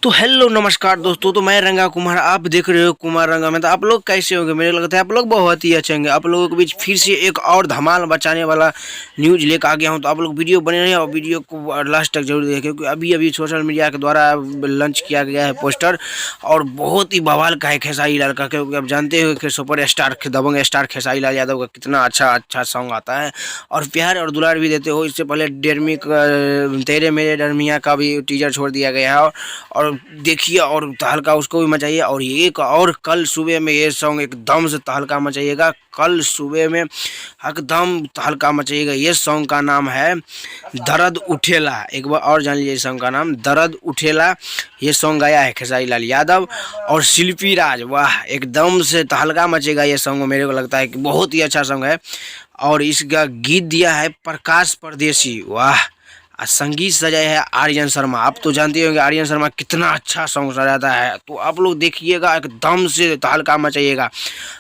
तो हेलो नमस्कार दोस्तों। तो मैं रंगा कुमार, आप देख रहे हो कुमार रंगा में। तो आप लोग कैसे होंगे? मुझे लगता है आप लोग बहुत ही अच्छे होंगे। आप लोगों के बीच फिर से एक और धमाल बचाने वाला न्यूज लेकर आ गया हूं। तो आप लोग वीडियो बने रहे और वीडियो को लास्ट तक जरूर देखें, क्योंकि अभी अभी सोशल मीडिया के द्वारा लॉन्च किया गया है पोस्टर, और बहुत ही बवाल का है खेसारी लाल का। क्योंकि आप जानते हो कि सुपर स्टार दबंग स्टार खेसारी लाल यादव का कितना अच्छा सॉन्ग आता है और प्यार और दुलार भी देते हो। इससे पहले डेरमी तेरे मेरे डरमिया का भी टीजर छोड़ दिया गया है, और देखिए और तहलका उसको भी मचाइए। और एक और कल सुबह में ये सॉन्ग एकदम से तहलका मचाइएगा। कल सुबह में एकदम तहलका मचाइएगा। ये सॉन्ग का नाम है दर्द उठेला। एक बार और जान लीजिए, इस सॉन्ग का नाम दर्द उठेला। ये सॉन्ग गाया है खेसारी लाल यादव और शिल्पी राज। वाह, एकदम से तहलका मचेगा ये सॉन्ग। मेरे को लगता है कि बहुत ही अच्छा सॉन्ग है। और इसका गीत दिया है प्रकाश परदेसी। वाह, संगीत सजाया है आर्यन शर्मा। आप तो जानते होंगे आर्यन शर्मा कितना अच्छा सॉन्ग सजाता है। तो आप लोग देखिएगा, एकदम से तहलका मचाइएगा।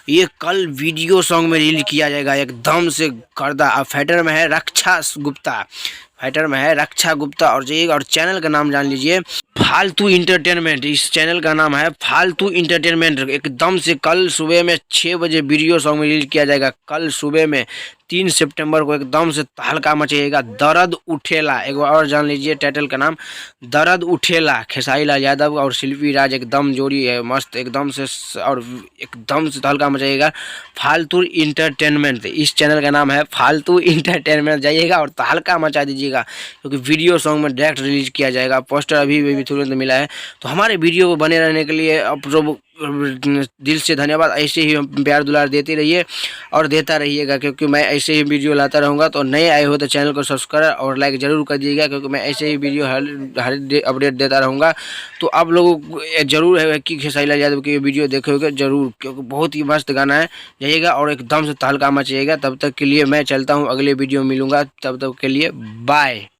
ये कल वीडियो सॉन्ग में रिलीज किया जाएगा, एकदम से गर्दा। फाइटर में है रक्षा गुप्ता, फाइटर में है रक्षा गुप्ता। और जाइएगा, और चैनल का नाम जान लीजिए फालतू इंटरटेनमेंट। इस चैनल का नाम है फालतू इंटरटेनमेंट। एकदम से कल सुबह में 6 बजे वीडियो सॉन्ग में रिलीज किया जाएगा। कल सुबह में 3 सितंबर को एकदम से तहलका मचेगा। दर्द उठेला, एक बार और जान लीजिए टाइटल का नाम दर्द उठेला। खेसारी लाल यादव और शिल्पी राज एकदम जोड़ी है मस्त, एकदम से, और एकदम से तहलका मचाइएगा। फालतू इंटरटेनमेंट, इस चैनल का नाम है फालतू इंटरटेनमेंट। जाइएगा और तहलका मचा दीजिएगा, क्योंकि वीडियो सॉन्ग में डायरेक्ट रिलीज किया जाएगा। पोस्टर अभी तुरंत मिला है। तो हमारे वीडियो को बने रहने के लिए आप लोग दिल से धन्यवाद। ऐसे ही प्यार दुलार देते रहिए और देता रहिएगा, क्योंकि मैं ऐसे ही वीडियो लाता रहूँगा। तो नए आए हो तो चैनल को सब्सक्राइब और लाइक ज़रूर कर दीजिएगा, क्योंकि मैं ऐसे ही वीडियो हर अपडेट देता रहूँगा। तो आप लोगों को ज़रूर है कि खेसारी लाल यादव की वीडियो देखोगे ज़रूर, क्योंकि बहुत ही मस्त गाना है। जाइएगा और एकदम से तहलका मचाइएगा। तब तक के लिए मैं चलता हूँ, अगले वीडियो मिलूँगा। तब तक के लिए बाय।